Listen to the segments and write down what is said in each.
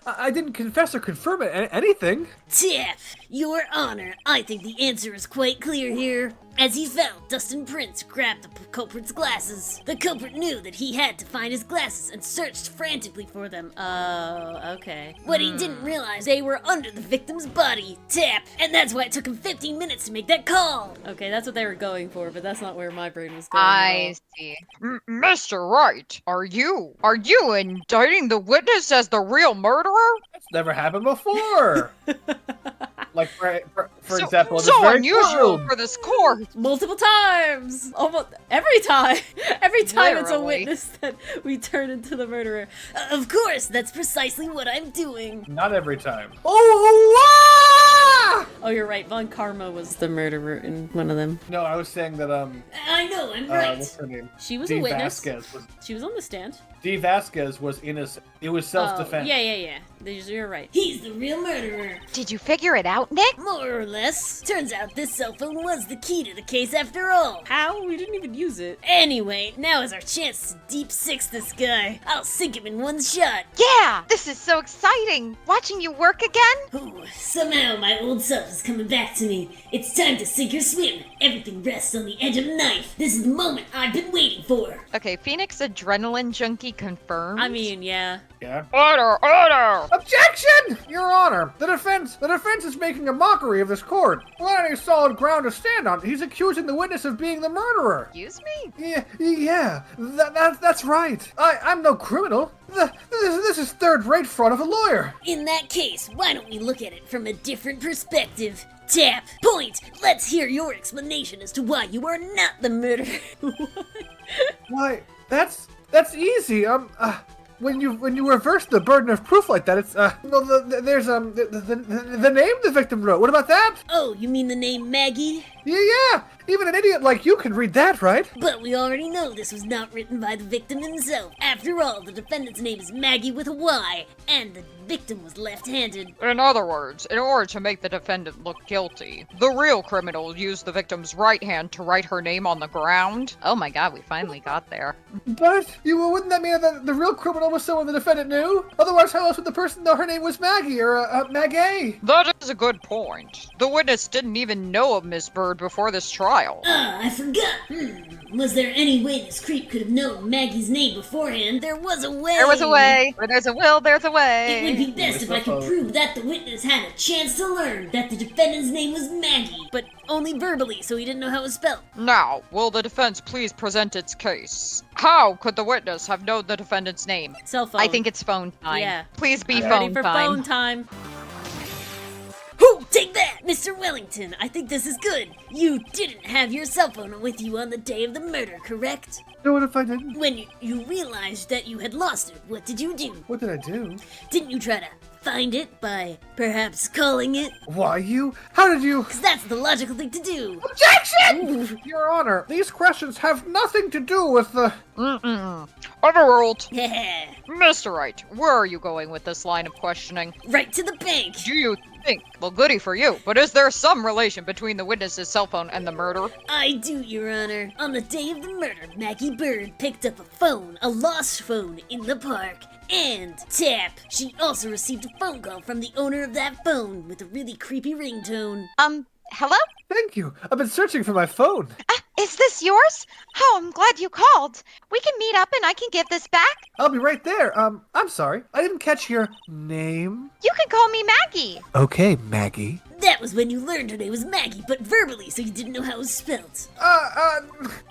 I didn't confess or confirm anything. Tap, Your Honor, I think the answer is quite clear here. As he fell, Dustin Prince grabbed the culprit's glasses. The culprit knew that he had to find his glasses and searched frantically for them. Oh, okay. What he didn't realize, they were under the victim's body. Tap, and that's why it took him 15 minutes to make that call. Okay, that's what they were going for, but that's not where my brain was going. I see. Mr. Wright, are you indicting the witness as the real murderer? That's never happened before. Like, for example, so unusual for this court. Multiple times! Almost every time! Every time it's a Literally. witness that we turn into the murderer. Of course, that's precisely what I'm doing. Not every time. Oh, Oh, you're right. Von Karma was the murderer in one of them. No, I was saying that, I know, I'm right. what's her name? She was Dee a witness. Vasquez was, She was on the stand. Dee Vasquez was innocent. It was self-defense. Yeah. You're right. He's the real murderer. Did you figure it out, Nick? More or less. Turns out this cell phone was the key to the case after all. How? We didn't even use it. Anyway, now is our chance to deep six this guy. I'll sink him in one shot. Yeah! This is so exciting! Watching you work again? Ooh, somehow my old self is coming back to me. It's time to sink or swim. Everything rests on the edge of a knife. This is the moment I've been waiting for. Okay, Phoenix adrenaline junkie confirmed. I mean, yeah. Yeah. Order! Objection! Your Honor, the defense is making a mockery of this court. Without any solid ground to stand on, he's accusing the witness of being the murderer. Excuse me? Yeah, that's right. I'm no criminal. This is third-rate fraud of a lawyer. In that case, why don't we look at it from a different perspective? Tap, point, let's hear your explanation as to why you are not the murderer. Why, that's easy. When you reverse the burden of proof like that, it's there's the name the victim wrote. What about that? Oh, you mean the name Maggie? Yeah. Even an idiot like you can read that, right? But we already know this was not written by the victim himself. After all, the defendant's name is Maggie with a Y, and the victim was left-handed. In other words, in order to make the defendant look guilty, the real criminal used the victim's right hand to write her name on the ground. Oh my god, we finally got there. But wouldn't that mean that the real criminal was someone the defendant knew? Otherwise, how else would the person know her name was Maggie or Maggie? That is a good point. The witness didn't even know of Miss Bird before this trial. Ah, I forgot. Was there any way this creep could have known Maggie's name beforehand? There was a way. There was a way. Where there's a will, there's a way. It would be best if I could prove that the witness had a chance to learn that the defendant's name was Maggie, but only verbally, so he didn't know how it was spelled. Now, will the defense please present its case? How could the witness have known the defendant's name? Cell phone. I think it's phone time. Yeah. Please be I'm phone ready for time. phone time. Who? Take that, Mr. Wellington. I think this is good. You didn't have your cell phone with you on the day of the murder, correct? No, what if I didn't? When you realized that you had lost it, what did you do? What did I do? Didn't you try to find it by perhaps calling it? Why, how did you? 'Cause that's the logical thing to do. Objection! Your Honor, these questions have nothing to do with the... Overruled. Yeah. Mr. Wright, where are you going with this line of questioning? Right to the bank. Do you think? Well, goody for you, but is there some relation between the witness's cell phone and the murder? I do, Your Honor. On the day of the murder, Maggie Bird picked up a phone, a lost phone, in the park. And, tap, she also received a phone call from the owner of that phone with a really creepy ringtone. Hello? Thank you. I've been searching for my phone. Is this yours? Oh, I'm glad you called. We can meet up and I can give this back. I'll be right there. I'm sorry. I didn't catch your name. You can call me Maggie. Okay, Maggie. That was when you learned her name was Maggie, but verbally, so you didn't know how it was spelt.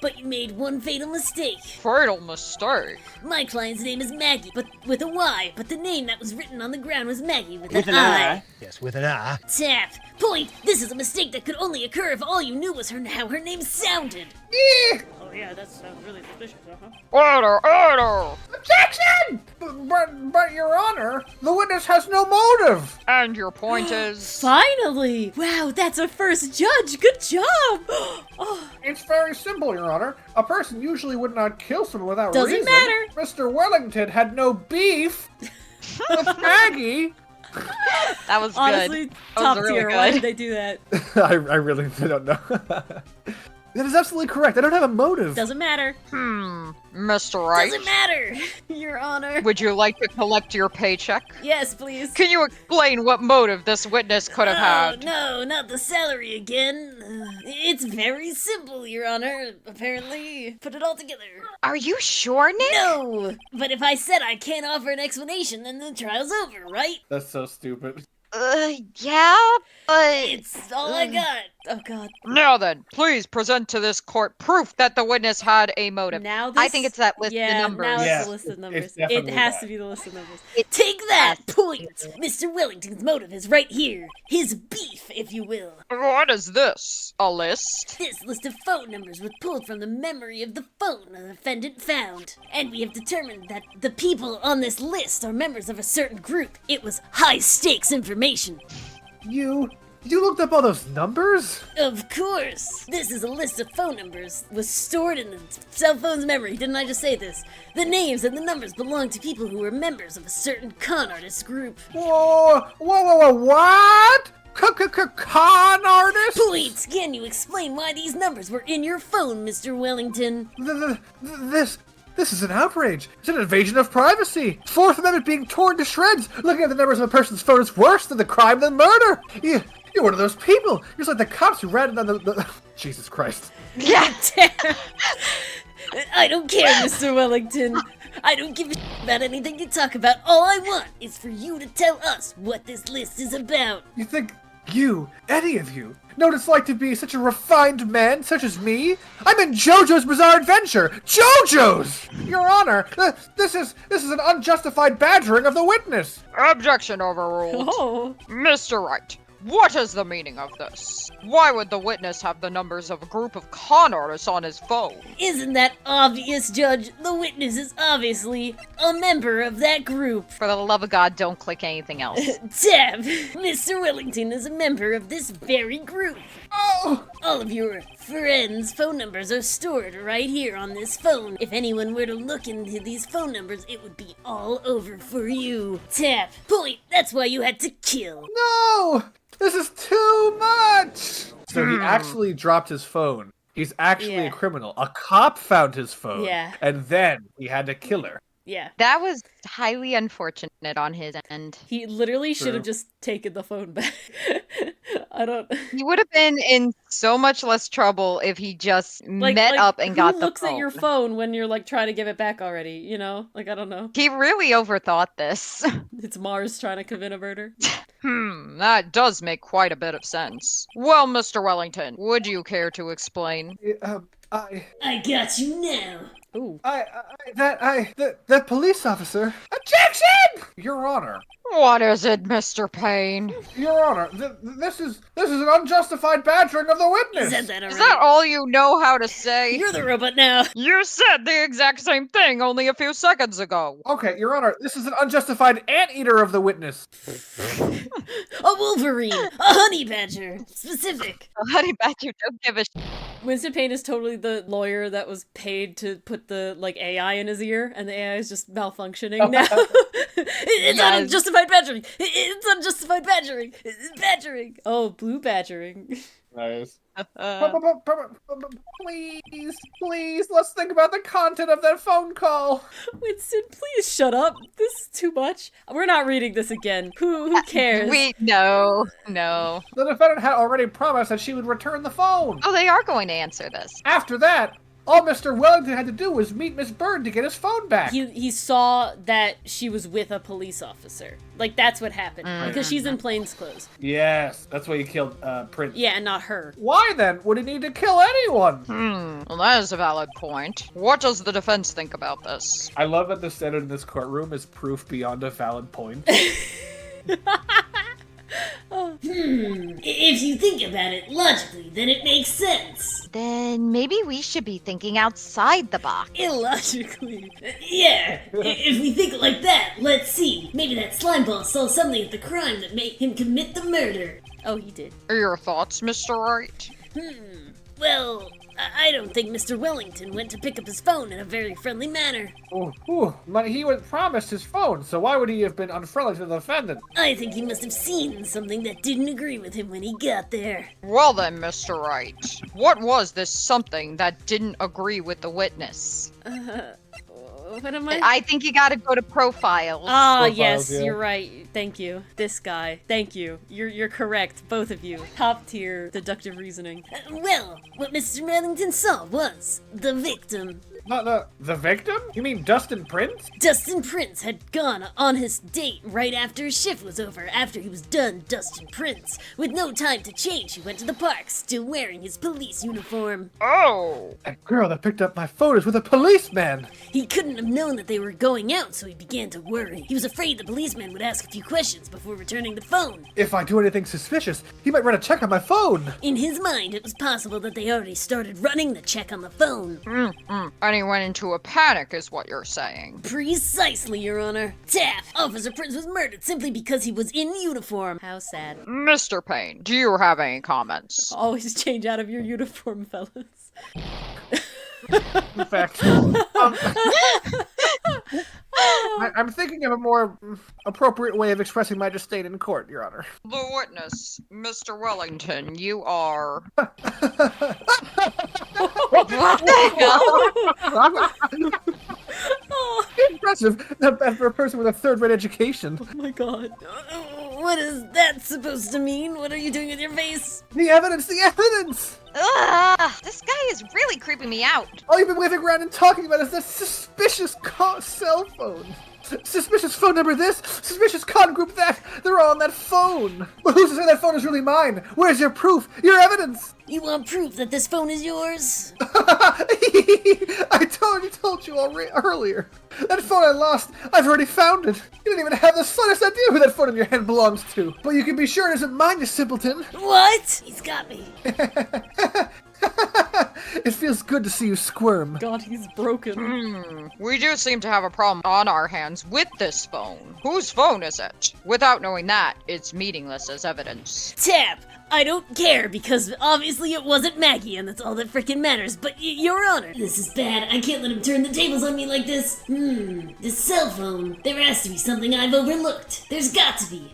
But you made one fatal mistake. Fatal mistake. My client's name is Maggie, but with a Y, but the name that was written on the ground was Maggie with an I. Yes, with an I. Tap. Point. This is a mistake that could only occur if all you knew was how her name sounded. Oh yeah, that sounds really suspicious, Order! Objection! But, Your Honor, the witness has no motive. And your point is? Finally! Wow, that's a first judge! Good job! Oh, It's very simple, Your Honor. A person usually would not kill someone without Doesn't reason. matter. Mr. Wellington had no beef with Maggie. That was honestly, good. top That was really tier. good. Why did they do that? I really don't know. That is absolutely correct. I don't have a motive. Doesn't matter. Mr. Wright, Doesn't matter, Your Honor. would you like to collect your paycheck? Yes, please. Can you explain what motive this witness could have Oh, had? no, not the salary again. It's very simple, Your Honor. Apparently, put it all together. Are you sure, Nick? No, but if I said I can't offer an explanation, then the trial's over, right? That's so stupid. Yeah, but... It's all I got. Oh, God. Now then, please present to this court proof that the witness had a motive. Now this... I think it's that list of yeah, numbers. now it's Yeah, the list of it's numbers. It definitely has that. to be the list of numbers. It Take that has to point! Mr. Wellington's motive is right here. His beef, if you will. What is this? A list? This list of phone numbers was pulled from the memory of the phone the defendant found. And we have determined that the people on this list are members of a certain group. It was high-stakes information. You looked up all those numbers? Of course! This is a list of phone numbers. Was stored in the cell phone's memory. Didn't I just say this? The names and the numbers belong to people who were members of a certain con artist group. Whoa, what? Con artist? Please, can you explain why these numbers were in your phone, Mr. Wellington? This is an outrage. It's an invasion of privacy. Fourth Amendment being torn to shreds. Looking at the numbers of a person's phone is worse than the crime than murder. You're one of those people. You're just like the cops who ratted on the Jesus Christ. Yeah. I don't care, Mr. Wellington. I don't give a about anything you talk about. All I want is for you to tell us what this list is about. You think any of you, know what it's like to be such a refined man such as me? I'm in JoJo's Bizarre Adventure! JoJo's! Your Honor, this is an unjustified badgering of the witness! Objection overruled. Oh. Mr. Wright, what is the meaning of this? Why would the witness have the numbers of a group of con artists on his phone? Isn't that obvious, Judge? The witness is obviously a member of that group. For the love of God, don't click anything else. Tab, Mr. Wellington is a member of this very group. Oh! All of your friends' phone numbers are stored right here on this phone. If anyone were to look into these phone numbers, it would be all over for you. Tap, point, that's why you had to kill. No! This is too much! So he actually dropped his phone. He's actually Yeah. a criminal. A cop found his phone. Yeah. And then he had to kill her. Yeah. That was highly unfortunate on his end. He literally should True. have just taken the phone back. I don't... He would have been in so much less trouble if he just met up and got the phone. Who looks at your phone when you're like trying to give it back already? You know, like I don't know. He really overthought this. It's Mars trying to commit a murder. That does make quite a bit of sense. Well, Mr. Wellington, would you care to explain? I got you now. Ooh. That police officer. Objection! Your Honor. What is it, Mr. Payne? Your Honor, this is an unjustified badgering of the You witness. said that already. Is that all you know how to say? You're the robot now. You said the exact same thing only a few seconds ago. Okay, Your Honor, this is an unjustified anteater of the witness. A wolverine. A honey badger. Specific. Honey Badger, don't give a Winston Payne is totally the lawyer that was paid to put the like AI in his ear, and the AI is just malfunctioning now. It's Yes. unjustified badgering. It's unjustified badgering. It's badgering. Oh, blue badgering. Nice. Please, let's think about the content of that phone call. Winston, please shut up. This is too much. We're not reading this again. Who cares? No. The defendant had already promised that she would return the phone. Oh, they are going to answer this. After that, all Mr. Wellington had to do was meet Miss Bird to get his phone back. He saw that she was with a police officer. Like, that's what happened. Because she's in plainclothes. Yes, that's why he killed Prince. Yeah, and not her. Why then would he need to kill anyone? Well, that is a valid point. What does the defense think about this? I love that the standard in this courtroom is proof beyond a valid point. If you think about it logically, then it makes sense. Then maybe we should be thinking outside the box. Illogically. Yeah, if we think like that, let's see. Maybe that slimeball saw something at the crime that made him commit the murder. Oh, he did. Are your thoughts, Mr. Wright? Well, I don't think Mr. Wellington went to pick up his phone in a very friendly manner. But he was promised his phone, so why would he have been unfriendly to the defendant? I think he must have seen something that didn't agree with him when he got there. Well then, Mr. Wright, what was this something that didn't agree with the witness? What am I? I think you gotta go to profiles. Ah, Profiles, yes, yeah. you're right. Thank you. This guy. Thank you. You're correct, both of you. Top tier deductive reasoning. Well, what Mr. Wellington saw was the victim. Not the victim? You mean Dustin Prince? Dustin Prince had gone on his date right after his shift was over. After he was done Dustin Prince. With no time to change, he went to the park, still wearing his police uniform. Oh! That girl that picked up my phone is with a policeman. He couldn't have known that they were going out, so he began to worry. He was afraid the policeman would ask a few questions before returning the phone. If I do anything suspicious, he might run a check on my phone. In his mind, it was possible that they already started running the check on the phone. And he went into a panic, is what you're saying. Precisely, Your Honor. Taff, Officer Prince was murdered simply because he was in uniform. How sad. Mr. Payne, do you have any comments? Always change out of your uniform, fellas. In fact, I'm thinking of a more appropriate way of expressing my disdain in court, Your Honor. The witness, Mr. Wellington, you are... What the hell? Impressive, not bad for a person with a third-rate education. Oh my god. What is that supposed to mean? What are you doing with your face? The evidence, the evidence! Ugh, this guy is really creeping me out. All you've been waving around and talking about is this suspicious cell phone. Suspicious phone number this, suspicious con group that. They're all on that phone. Well, who's to say that phone is really mine? Where's your proof? Your evidence? You want proof that this phone is yours? I told you earlier. That phone I lost, I've already found it. You don't even have the slightest idea who that phone in your hand belongs to. But you can be sure it isn't mine, you simpleton. What? He's got me. It feels good to see you squirm. God, he's broken. We do seem to have a problem on our hands with this phone. Whose phone is it? Without knowing that, it's meaningless as evidence. Tap! I don't care, because obviously it wasn't Maggie, and that's all that frickin' matters, but Your Honor. This is bad. I can't let him turn the tables on me like this. This cell phone. There has to be something I've overlooked. There's got to be.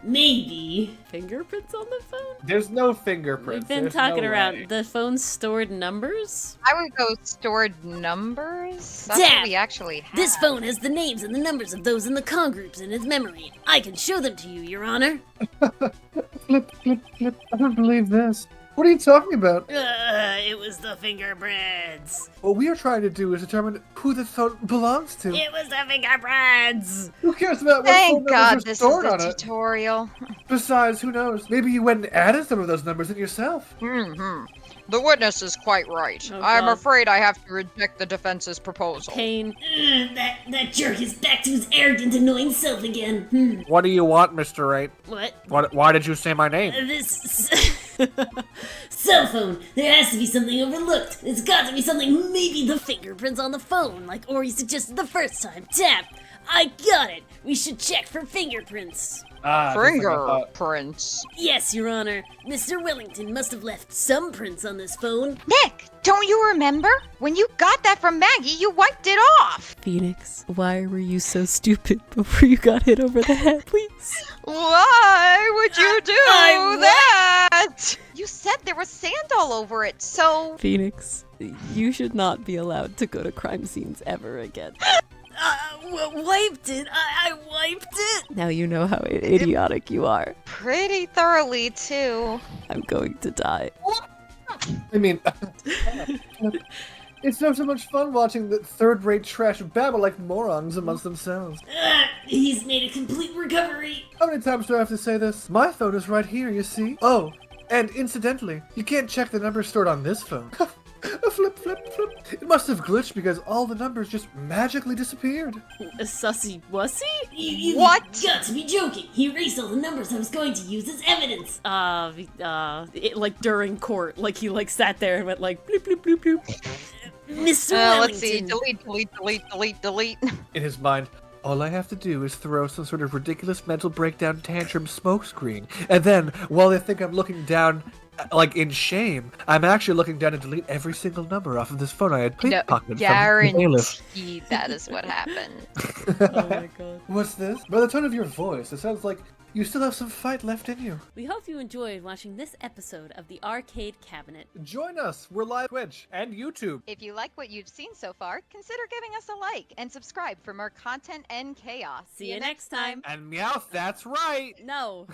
Maybe. Fingerprints on the phone? There's no fingerprints. We've been There's talking no around way. the phone stored numbers? I would go stored numbers. That's Dad, what we actually have. This phone has the names and the numbers of those in the con groups in its memory. I can show them to you, Your Honor. Flip. I don't believe this. What are you talking about? It was the fingerprints. What we are trying to do is determine who the phone belongs to. It was the fingerprints. Who cares about what phone Thank numbers God are this is stored a on it? tutorial. Besides, who knows? Maybe you went and added some of those numbers in yourself. The witness is quite right. Oh, I'm God. afraid I have to reject the defense's proposal. Pain. That jerk is back to his arrogant, annoying self again. What do you want, Mr. Wright? What? Why did you say my name? This cell phone. There has to be something overlooked. It's got to be something. Maybe the fingerprints on the phone, like Ori suggested the first time. Tap. I got it. We should check for fingerprints. Fingerprints. Yes, Your Honor. Mr. Wellington must have left some prints on this phone. Nick, don't you remember? When you got that from Maggie, you wiped it off. Phoenix, why were you so stupid before you got hit over the head, please? Why would you do I- that? You said there was sand all over it, so... Phoenix, you should not be allowed to go to crime scenes ever again. Wiped it. I wiped it. Now you know how idiotic you are. Pretty thoroughly, too. I'm going to die. I mean, it's so much fun watching the third-rate trash babble like morons amongst themselves. He's made a complete recovery. How many times do I have to say this? My phone is right here, you see? Oh, and incidentally, you can't check the numbers stored on this phone. Flip. It must have glitched because all the numbers just magically disappeared. Sussy wussy? You What? got to be joking. He erased all the numbers I was going to use as evidence. Like during court, like he like sat there and went like bloop bloop bloop bloop. Mr. Wellington. Let's see. Delete. In his mind, all I have to do is throw some sort of ridiculous mental breakdown tantrum smokescreen, and then, while they think I'm looking down Like, in shame, I'm actually looking down to delete every single number off of this phone I had No, pickpocketed from the bailiff. guaranteed that is what happened. Oh my god. What's this? By the tone of your voice, it sounds like you still have some fight left in you. We hope you enjoyed watching this episode of the Arcade Cabinet. Join us. We're live on Twitch and YouTube. If you like what you've seen so far, consider giving us a like and subscribe for more content and chaos. See you next time. And Meowth, that's right. No.